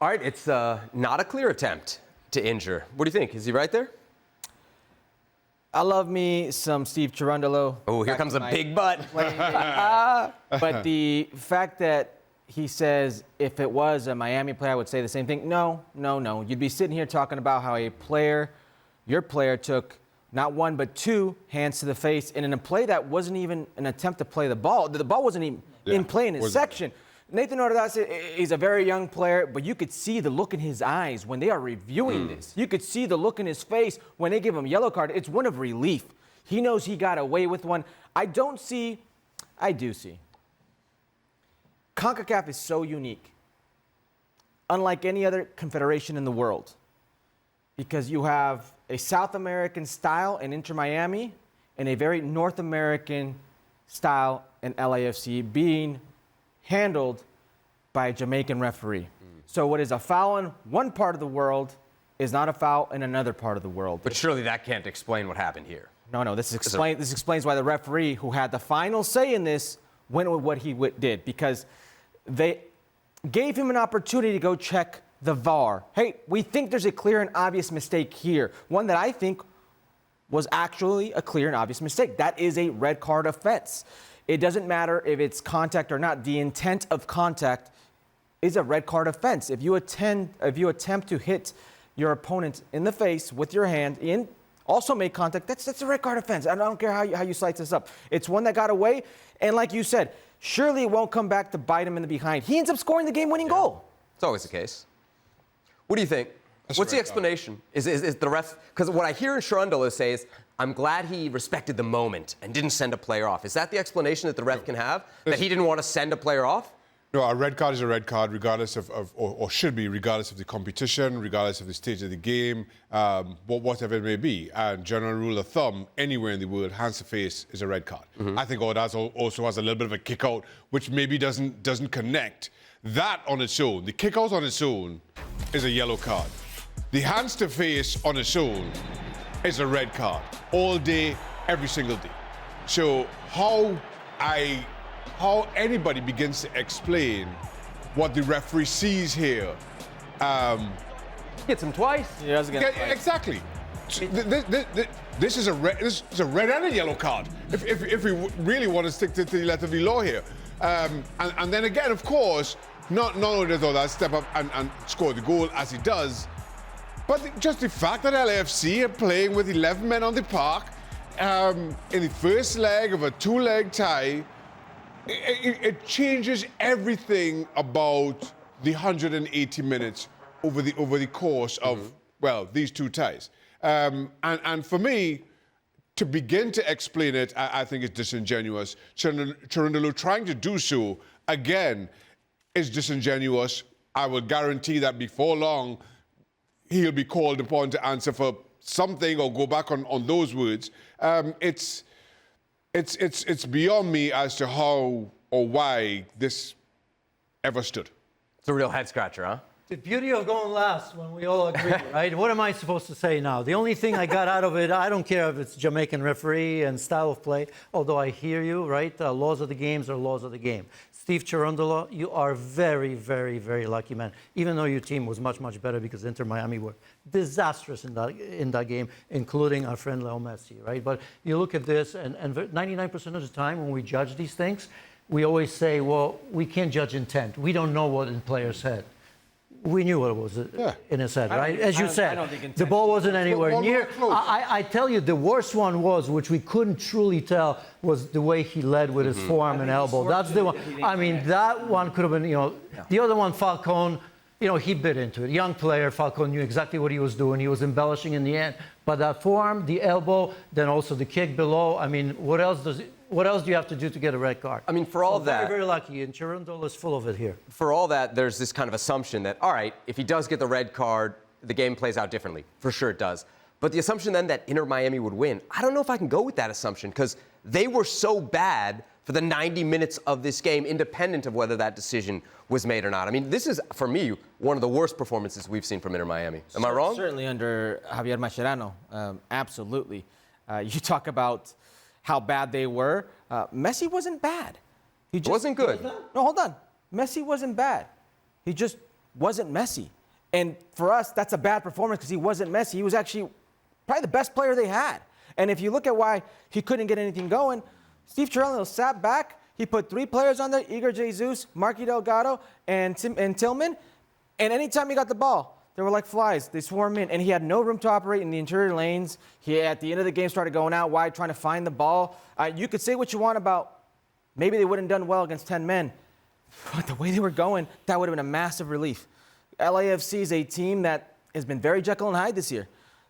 All right, it's not a clear attempt to injure. What do you think? Is he right there? I love me some Steve Cherundolo. Oh, here comes a big butt. But the fact that he says if it was a Miami player, I would say the same thing. No. You'd be sitting here talking about how your player took not one but two hands to the face, and in a play that wasn't even an attempt to play the ball. The ball wasn't even in play in his section. Nathan Ordaz is a very young player, but you could see the look in his eyes when they are reviewing this. You could see the look in his face when they give him a yellow card. It's one of relief. He knows he got away with one. I do see. CONCACAF is so unique, unlike any other confederation in the world, because you have a South American style in Inter Miami and a very North American style in LAFC being handled by a Jamaican referee. So what is a foul in one part of the world is not a foul in another part of the world. But surely that can't explain what happened here. No, this explains why the referee who had the final say in this went with what he did, because they gave him an opportunity to go check the VAR. Hey, we think there's a clear and obvious mistake here, one that I think was actually a clear and obvious mistake. That is a red card offense. It doesn't matter if it's contact or not. The intent of contact is a red card offense. If you attempt to hit your opponent in the face with your hand and also make contact, that's a red card offense. I don't care how you slice this up. It's one that got away, and like you said, surely it won't come back to bite him in the behind. He ends up scoring the game-winning goal. It's always the case. What do you think? What's the explanation? Is the ref? Because what I hear Cherundolo say is, I'm glad he respected the moment and didn't send a player off. Is that the explanation that the ref can have? That he didn't want to send a player off? No, a red card is a red card, regardless or should be, regardless of the competition, regardless of the stage of the game, whatever it may be. And general rule of thumb, anywhere in the world, hands to face is a red card. I think Ordaz also has a little bit of a kick out, which maybe doesn't connect. That on its own, the kick out on its own, is a yellow card. The hands to face on its own is a red card, all day, every single day. So how anybody begins to explain what the referee sees here. Gets him twice. He does get him twice. Exactly. This is a red and a yellow card. If we really want to stick to the letter of the law here, and then again, of course, not only does Ordaz step up and score the goal as he does, but just the fact that LAFC are playing with 11 men on the park in the first leg of a two-leg tie, it changes everything about the 180 minutes over the course of, these two ties. And for me, to begin to explain it, I think it's disingenuous. Cherundolo trying to do so, again, is disingenuous. I will guarantee that before long, he'll be called upon to answer for something or go back on those words. It's beyond me as to how or why this ever stood. It's a real head scratcher, huh? The beauty of going last when we all agree, right? What am I supposed to say now? The only thing I got out of it, I don't care if it's Jamaican referee and style of play, although I hear you, right? Laws of the games are laws of the game. Steve Cherundolo, you are very, very, very lucky, man. Even though your team was much, much better because Inter Miami were disastrous in that game, including our friend Leo Messi, right? But you look at this, and 99% of the time when we judge these things, we always say, well, we can't judge intent. We don't know what in player's head. We knew what it was in his head, right? As you said, the ball wasn't anywhere near. I tell you, the worst one was, which we couldn't truly tell, was the way he led with his forearm and elbow. That's the one. I mean, that one could have been, the other one, Falcone, he bit into it. Young player, Falcone knew exactly what he was doing. He was embellishing in the end. But that forearm, the elbow, then also the kick below, I mean, what else do you have to do to get a red card? I mean, for all that... Very, very lucky, and Cherundolo is full of it here. For all that, there's this kind of assumption that, all right, if he does get the red card, the game plays out differently. For sure it does. But the assumption then that Inter Miami would win, I don't know if I can go with that assumption, because they were so bad for the 90 minutes of this game, independent of whether that decision was made or not. I mean, this is, for me, one of the worst performances we've seen from Inter Miami. Am I wrong? Certainly under Javier Mascherano, absolutely. You talk about how bad they were. Messi wasn't bad. He wasn't good. No, hold on. Messi wasn't bad. He just wasn't Messi. And for us, that's a bad performance because he wasn't Messi. He was actually probably the best player they had. And if you look at why he couldn't get anything going, Steve Cherundolo sat back. He put 3 players on there, Igor Jesus, Marky Delgado, and Tillman. And anytime he got the ball, they were like flies. They swarm in. And he had no room to operate in the interior lanes. He, at the end of the game, started going out wide, trying to find the ball. You could say what you want about maybe they wouldn't have done well against 10 men. But the way they were going, that would have been a massive relief. LAFC is a team that has been very Jekyll and Hyde this year.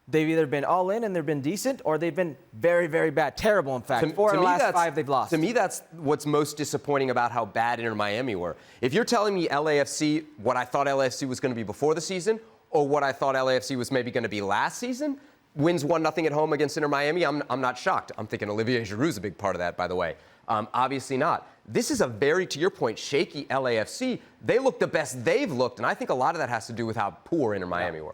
They've either been all in and they've been decent, or they've been very, very bad. Terrible, in fact. 4 of the last 5 they've lost. To me, that's what's most disappointing about how bad Inter Miami were. If you're telling me LAFC, what I thought LAFC was going to be before the season, or what I thought LAFC was maybe going to be last season, wins 1-0 at home against Inter Miami, I'm not shocked. I'm thinking Olivier Giroud's a big part of that, by the way. Obviously not. This is a very, to your point, shaky LAFC. They look the best they've looked, and I think a lot of that has to do with how poor Inter Miami were.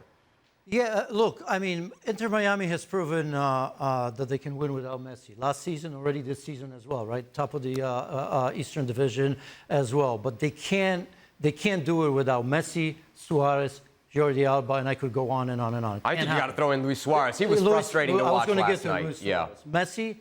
Yeah, look, I mean, Inter Miami has proven that they can win without Messi. Last season, already this season as well, right? Top of the Eastern Division as well. But they can't do it without Messi, Suarez, Jordi Alba, and I could go on and on and on. I think you got to throw in Luis Suarez. He was frustrating to watch last night. Luis Suarez. Messi,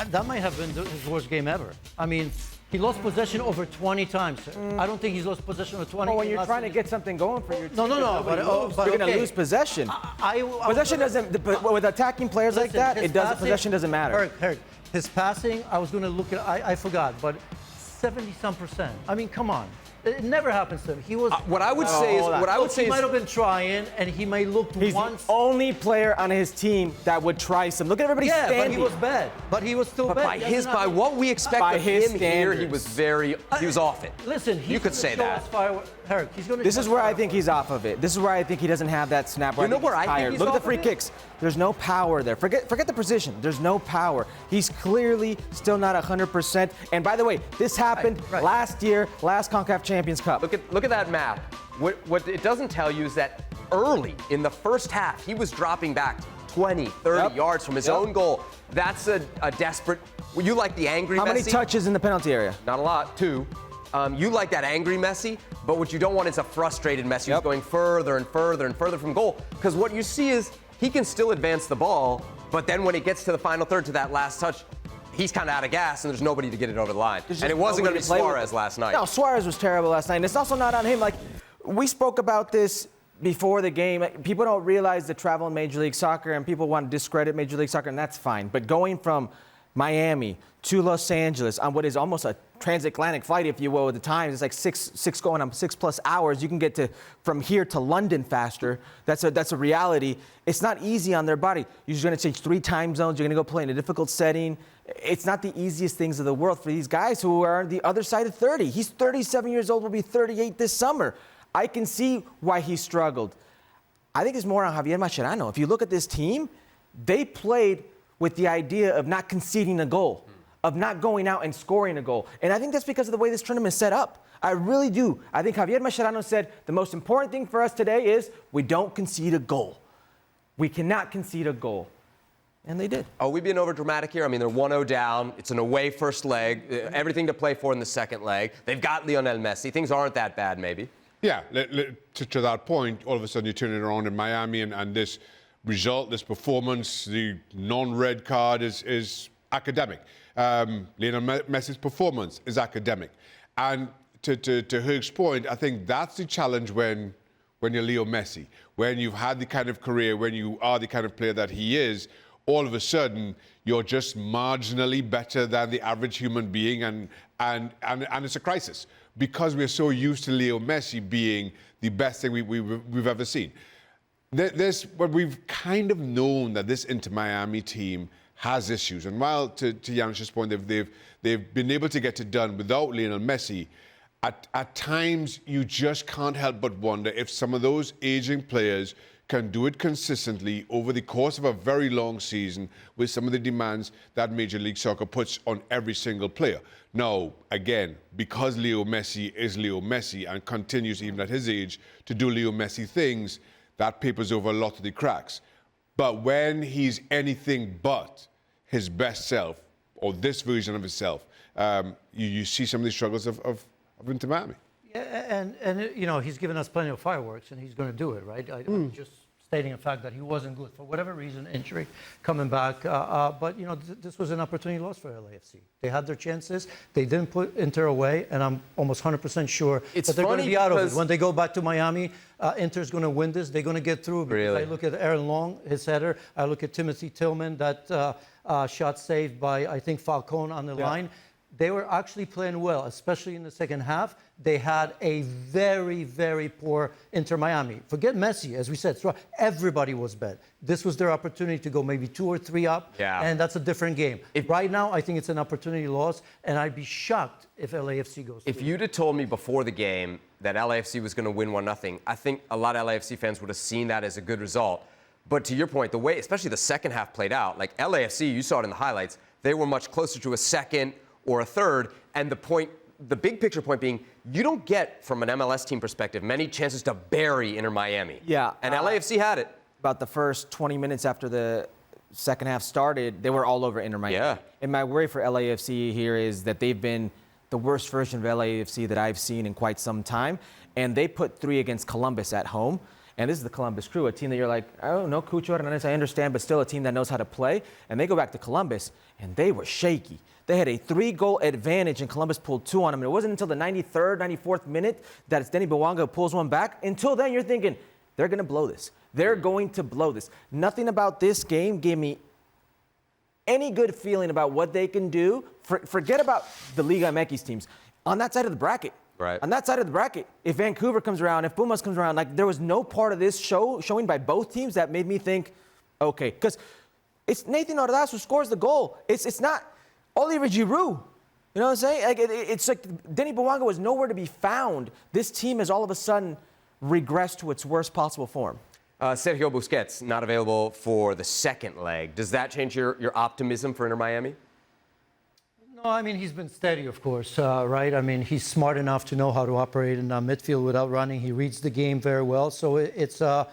that might have been his worst game ever. I mean, he lost possession over 20 times. I don't think he's lost possession over 20. Oh, when you're trying to get something going for your team, no. But you're going to lose possession. Possession doesn't. With attacking players like that, possession doesn't matter. Herc, his passing, I was going to look at. I forgot, but 70-some%. I mean, come on. It never happens to him. He was. What I would say is, he might have been trying, and he may look He's once. the only player on his team that would try some. Look at everybody standing. Yeah, but he was bad. But he was still bad. By what we expect of him here, he was off it. Listen, you could say that. Herc, he's going to. This is where I think he's off of it. This is where I think he doesn't have that snap. You know where I think he's Look at the off free of it? kicks. There's no power there. Forget the precision. There's no power. He's clearly still not 100%. And by the way, this happened last year, last CONCACAF Champions Cup. Look at that map. What it doesn't tell you is that early in the first half, he was dropping back 20, 30 yards from his own goal. That's a desperate. You like the angry Messi? How many touches in the penalty area? Not a lot, 2. You like that angry Messi, but what you don't want is a frustrated Messi who's going further and further and further from goal. Because what you see is he can still advance the ball, but then when it gets to the final third, to that last touch, he's kind of out of gas, and there's nobody to get it over the line. And it wasn't going to be Suarez last night. No, Suarez was terrible last night, and it's also not on him. Like, we spoke about this before the game. People don't realize the travel in Major League Soccer, and people want to discredit Major League Soccer, and that's fine. But going from Miami to Los Angeles on what is almost a transatlantic flight, if you will, at the time, it's like going on 6+ hours. You can get from here to London faster. That's a reality. It's not easy on their body. You're going to change 3 time zones. You're going to go play in a difficult setting. It's not the easiest things of the world for these guys who are on the other side of 30. He's 37 years old, will be 38 this summer. I can see why he struggled. I think it's more on Javier Mascherano. If you look at this team, they played with the idea of not conceding a goal, of not going out and scoring a goal. And I think that's because of the way this tournament is set up. I really do. I think Javier Mascherano said the most important thing for us today is we don't concede a goal. We cannot concede a goal. And they did. Oh, we've been over dramatic here. I mean, they're 1-0 down. It's an away first leg. Everything to play for in the second leg. They've got Lionel Messi. Things aren't that bad, maybe. Yeah, to that point, all of a sudden you turn it around in Miami, and this result, this performance, the non-red card is academic. Lionel Messi's performance is academic. And to Herc's point, I think that's the challenge when you're Leo Messi. When you've had the kind of career, when you are the kind of player that he is, all of a sudden you're just marginally better than the average human being, and it's a crisis because we're so used to Leo Messi being the best thing we've ever seen. But we've kind of known that this Inter Miami team has issues, and while to Janus's point, they've been able to get it done without Lionel Messi. At times, you just can't help but wonder if some of those aging players can do it consistently over the course of a very long season with some of the demands that Major League Soccer puts on every single player. Now, again, because Leo Messi is Leo Messi and continues even at his age to do Leo Messi things, that papers over a lot of the cracks. But when he's anything but his best self, or this version of himself, you see some of the struggles of Inter Miami. And you know, he's given us plenty of fireworks, and he's going to do it, right? I'm just stating a fact that he wasn't good for whatever reason, injury, coming back. But you know, this was an opportunity lost for LAFC. They had their chances. They didn't put Inter away, and I'm almost 100% sure that they're going to be out of it when they go back to Miami. Inter's going to win this. They're going to get through. Because Really? I look at Aaron Long, his header. I look at Timothy Tillman, that shot saved by I think Falcone on the line. They were actually playing well, especially in the second half. They had a very, very poor Inter Miami. Forget Messi, as we said. Everybody was bad. This was their opportunity to go maybe 2 or 3 up, and that's a different game. Right now, I think it's an opportunity loss, and I'd be shocked if LAFC goes If you'd have told me before the game that LAFC was going to win 1-0, I think a lot of LAFC fans would have seen that as a good result. But to your point, the way, especially the second half played out, like LAFC, you saw it in the highlights, they were much closer to a second or a third, and the big picture point being, you don't get, from an MLS team perspective, many chances to bury Inter Miami. Yeah. And LAFC had it. About the first 20 minutes after the second half started, they were all over Inter Miami. Yeah. And my worry for LAFC here is that they've been the worst version of LAFC that I've seen in quite some time. And they put 3 against Columbus at home. And this is the Columbus Crew, a team that you're like, oh, no, Cucho Hernandez, I understand, but still a team that knows how to play. And they go back to Columbus, and they were shaky. They had a 3-goal advantage, and Columbus pulled 2 on them. And it wasn't until the 93rd, 94th minute that it's Denny Bwanga who pulls one back. Until then, you're thinking, they're going to blow this. They're going to blow this. Nothing about this game gave me any good feeling about what they can do. Forget about the Liga MX teams. On that side of the bracket, right. On that side of the bracket, if Vancouver comes around, if Pumas comes around, like there was no part of this showing by both teams that made me think, okay, because it's Nathan Ordaz who scores the goal. It's not Oliver Giroud. You know what I'm saying? Like it's like Denny Bwanga was nowhere to be found. This team has all of a sudden regressed to its worst possible form. Sergio Busquets not available for the second leg. Does that change your optimism for Inter Miami? No, I mean, he's been steady, of course, right? I mean, he's smart enough to know how to operate in midfield without running. He reads the game very well. So it's a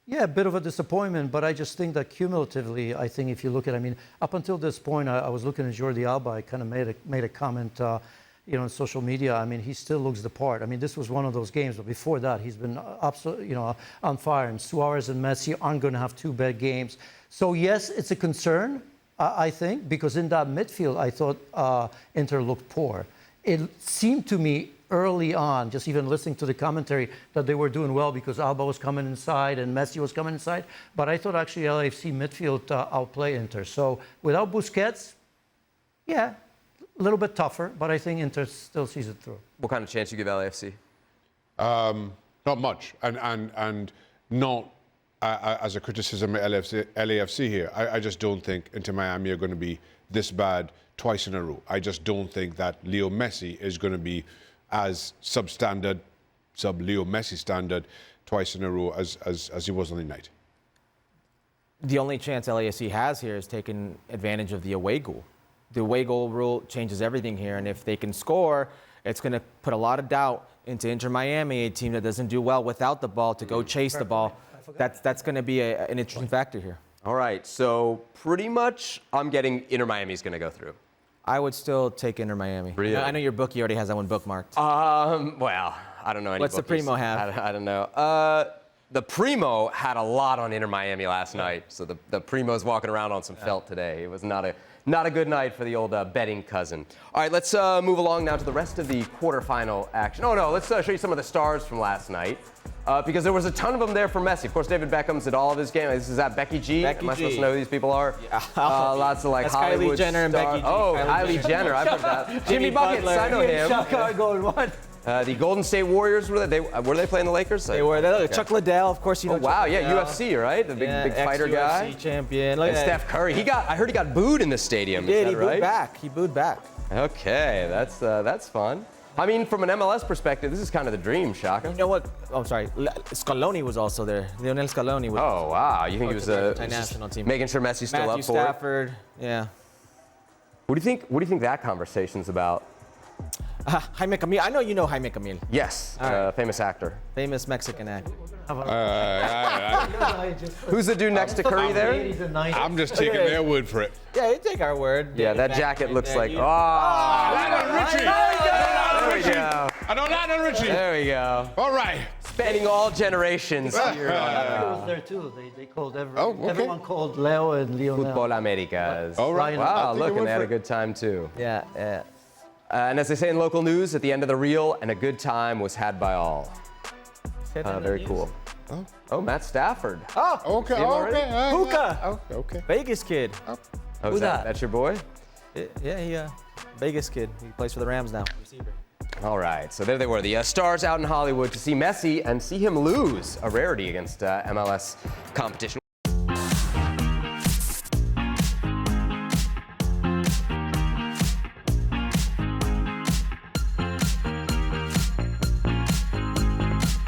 bit of a disappointment. But I just think that cumulatively, I think if you look at, I mean, up until this point, I was looking at Jordi Alba. I kind of made a comment, on social media. I mean, he still looks the part. I mean, this was one of those games. But before that, he's been absolutely, on fire. And Suarez and Messi aren't going to have 2 bad games. So, yes, it's a concern. I think, because in that midfield, I thought Inter looked poor. It seemed to me early on, just even listening to the commentary, that they were doing well because Alba was coming inside and Messi was coming inside. But I thought actually LAFC midfield outplay Inter. So without Busquets, a little bit tougher, but I think Inter still sees it through. What kind of chance you give LAFC? Not much, and not as a criticism of LAFC here. I just don't think Inter Miami are going to be this bad twice in a row. I just don't think that Leo Messi is going to be as sub-Leo Messi standard twice in a row as he was on the night. The only chance LAFC has here is taking advantage of the away goal. The away goal rule changes everything here, and if they can score, it's going to put a lot of doubt into Inter Miami, a team that doesn't do well without the ball, to go chase the ball. That's going to be an interesting factor here. All right, so pretty much I'm getting Inter Miami's going to go through. I would still take Inter Miami. Really? I know your bookie already has that one bookmarked. Well, I don't know any What's the bookies. Primo have? I don't know. The Primo had a lot on Inter Miami last night, so the Primo's walking around on some felt today. It was not a good night for the old betting cousin. All right, let's move along now to the rest of the quarterfinal action. Oh, no, let's show you some of the stars from last night. Because there was a ton of them there for Messi. Of course, David Beckham's at all of his games. This is at Becky G. Am I supposed to know who these people are? Yeah. Lots of That's Hollywood Kylie Jenner and stars. Becky G. Oh, Kylie Jenner. I've heard that. Jimmy Buckets. I know him. The Golden State Warriors, were they playing the Lakers? They were. Okay. Chuck Liddell, of course. You know. Oh, wow, Chuck yeah, Liddell. UFC, right? The big fighter guy. UFC champion. Look And at Steph Curry. I heard he got booed in the stadium. He did. Is that right? He booed back. Okay, that's fun. I mean, from an MLS perspective, this is kind of the dream, Shaka. You know what? Oh, sorry. Scaloni was also there. Lionel Scaloni. Was Oh, wow. You think he was multinational team. making sure Messi's still Matthew up for it? Stafford. Yeah. What do you think that conversation's about? Jaime Camil. I know you know Jaime Camil. Yes, All right. famous actor. Famous Mexican actor. Who's the dude next to Curry there? I'm just taking their word for it. Yeah, you take our word. Yeah, that jacket looks like. Oh, Richie! Richie. go. I know that, Richie. There we go. All right. Spanning all generations here Leo on was there too. They called Oh, okay. everyone called Leo and Lionel. Futbol Americas. All right. Wow, I think look, it and went they had for- a good time too. Yeah, yeah. And as they say in local news, at the end of the reel, and a good time was had by all. Very cool. Oh, Matt Stafford. Oh, Okay. See him already? Okay. Puka. Oh, okay. Vegas kid. Oh, Who's is that? That's your boy? Yeah, he Vegas kid. He plays for the Rams now. Receiver. All right, so there they were, the stars out in Hollywood to see Messi and see him lose, a rarity against MLS competition.